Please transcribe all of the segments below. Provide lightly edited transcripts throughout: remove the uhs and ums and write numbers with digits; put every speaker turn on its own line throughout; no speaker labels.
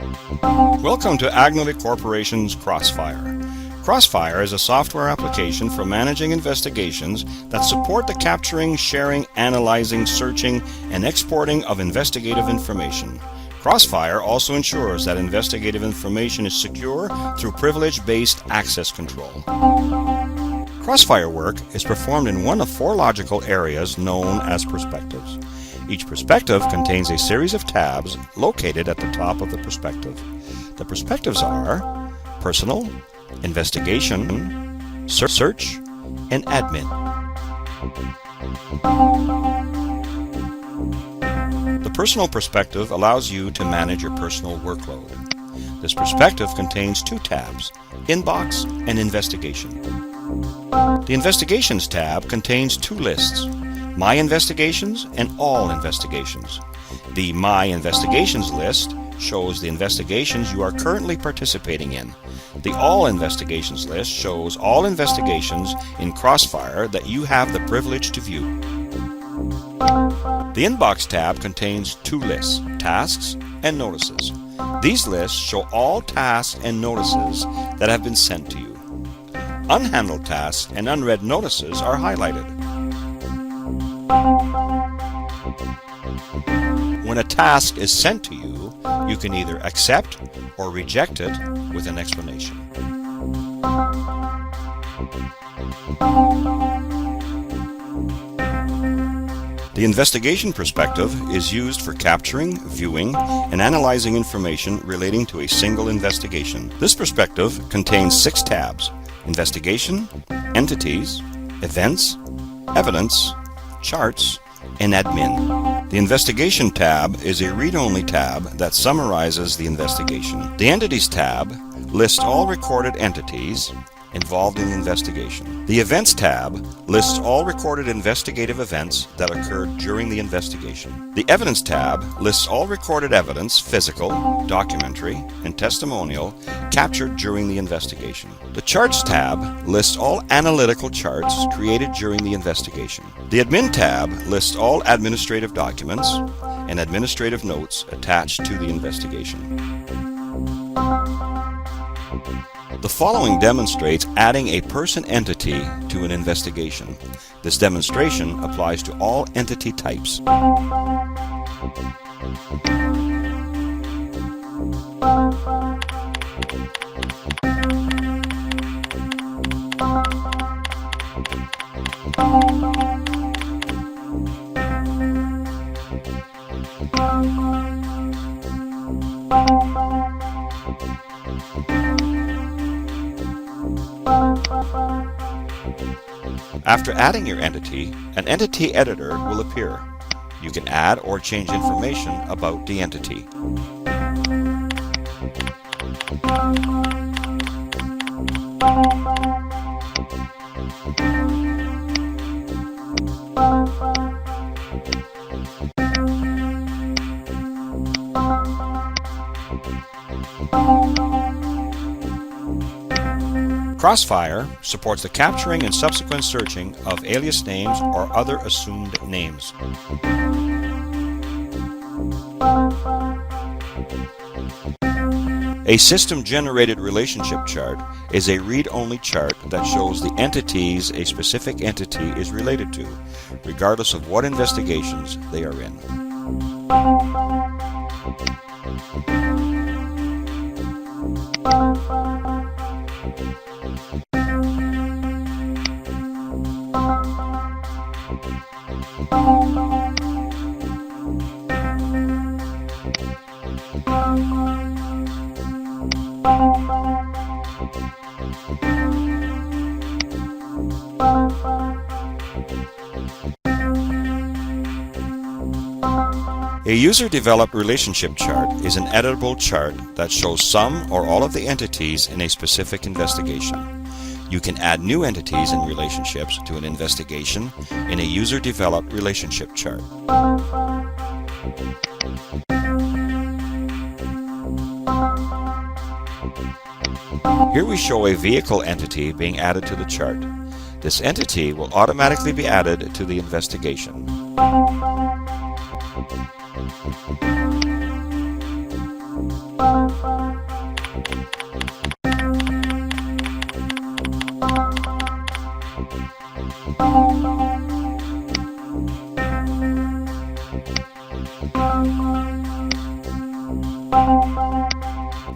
Welcome to Agnovi Corporation's Crossfire. Crossfire is a software application for managing investigations that support the capturing, sharing, analyzing, searching, and exporting of investigative information. Crossfire also ensures that investigative information is secure through privilege-based access control. Crossfire work is performed in one of four logical areas known as perspectives. Each perspective contains a series of tabs located at the top of the perspective. The perspectives are Personal, Investigation, Search, and Admin. The personal perspective allows you to manage your personal workload. This perspective contains two tabs, Inbox and Investigation. The Investigations tab contains two lists, My Investigations and All Investigations. The My Investigations list shows the investigations you are currently participating in. The All Investigations list shows all investigations in Crossfire that you have the privilege to view. The Inbox tab contains two lists, Tasks and Notices. These lists show all tasks and notices that have been sent to you. Unhandled tasks and unread notices are highlighted. When a task is sent to you, you can either accept or reject it with an explanation. The investigation perspective is used for capturing, viewing, and analyzing information relating to a single investigation. This perspective contains 6 tabs: Investigation, Entities, Events, Evidence, Charts, and Admin. The Investigation tab is a read-only tab that summarizes the investigation. The Entities tab lists all recorded entities involved in the investigation. The Events tab lists all recorded investigative events that occurred during the investigation. The Evidence tab lists all recorded evidence, physical, documentary, and testimonial, captured during the investigation. The Charts tab lists all analytical charts created during the investigation. The Admin tab lists all administrative documents and administrative notes attached to the investigation. The following demonstrates adding a person entity to an investigation. This demonstration applies to all entity types. After adding your entity, an entity editor will appear. You can add or change information about the entity. Crossfire supports the capturing and subsequent searching of alias names or other assumed names. A system-generated relationship chart is a read-only chart that shows the entities a specific entity is related to, regardless of what investigations they are in. A user-developed relationship chart is an editable chart that shows some or all of the entities in a specific investigation. You can add new entities and relationships to an investigation in a user-developed relationship chart. Here we show a vehicle entity being added to the chart. This entity will automatically be added to the investigation.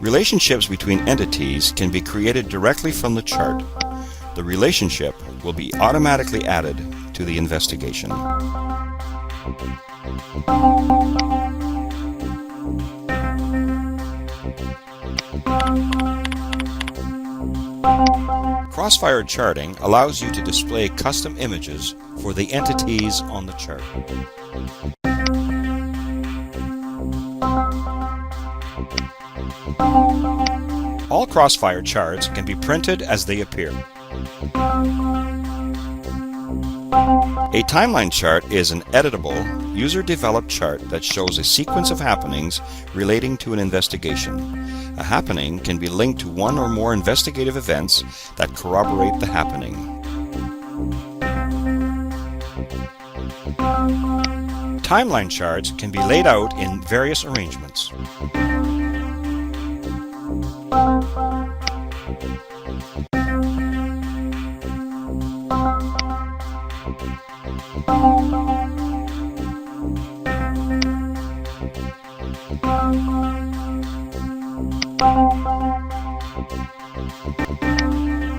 Relationships between entities can be created directly from the chart. The relationship will be automatically added to the investigation. Crossfire charting allows you to display custom images for the entities on the chart. All Crossfire charts can be printed as they appear. A timeline chart is an editable, user-developed chart that shows a sequence of happenings relating to an investigation. A happening can be linked to one or more investigative events that corroborate the happening. Timeline charts can be laid out in various arrangements.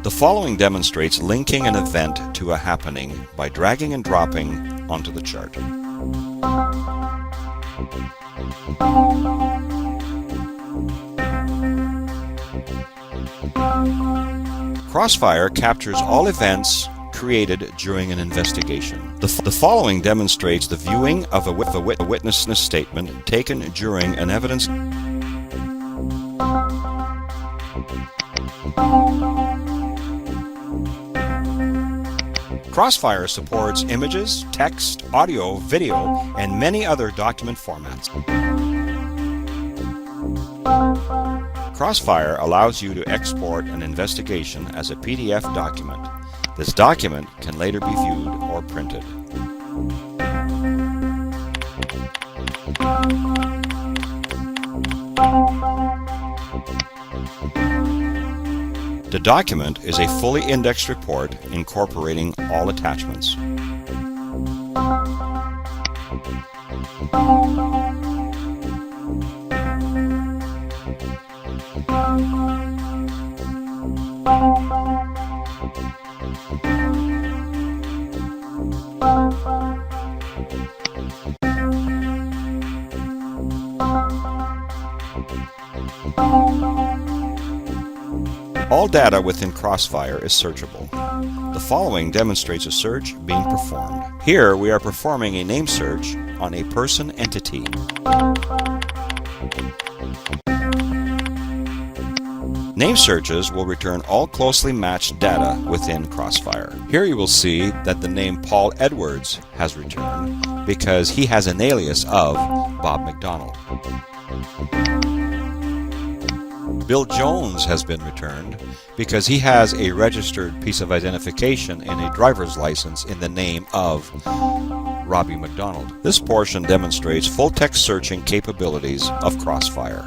The following demonstrates linking an event to a happening by dragging and dropping onto the chart. Crossfire captures all events created during an investigation. The following demonstrates the viewing of a witness statement taken during an evidence. Crossfire supports images, text, audio, video, and many other document formats. Crossfire allows you to export an investigation as a PDF document. This document can later be viewed or printed. The document is a fully indexed report incorporating all attachments. All data within Crossfire is searchable. The following demonstrates a search being performed. Here we are performing a name search on a person entity. Name searches will return all closely matched data within Crossfire. Here you will see that the name Paul Edwards has returned because he has an alias of Bob McDonald. Bill Jones has been returned because he has a registered piece of identification in a driver's license in the name of Robbie McDonald. This portion demonstrates full text searching capabilities of Crossfire.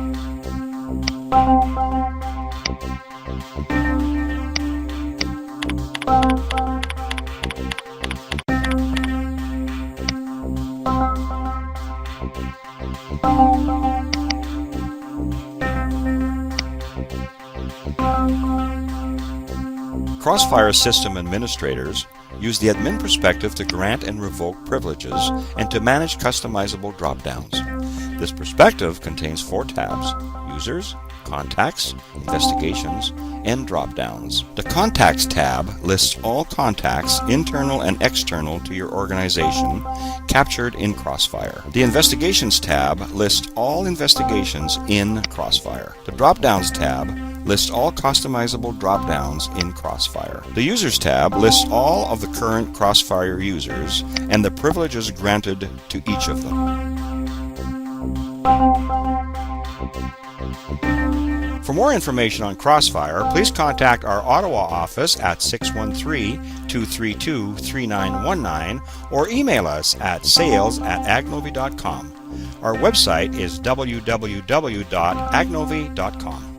Crossfire system administrators use the admin perspective to grant and revoke privileges and to manage customizable drop-downs. This perspective contains 4 tabs: Users, Contacts, Investigations, and Drop-downs. The Contacts tab lists all contacts, internal and external to your organization, captured in Crossfire. The Investigations tab lists all investigations in Crossfire. The Drop-downs tab lists all customizable drop-downs in Crossfire. The Users tab lists all of the current Crossfire users and the privileges granted to each of them. For more information on Crossfire, please contact our Ottawa office at 613-232-3919 or email us at sales@agnovi.com. Our website is www.agnovi.com.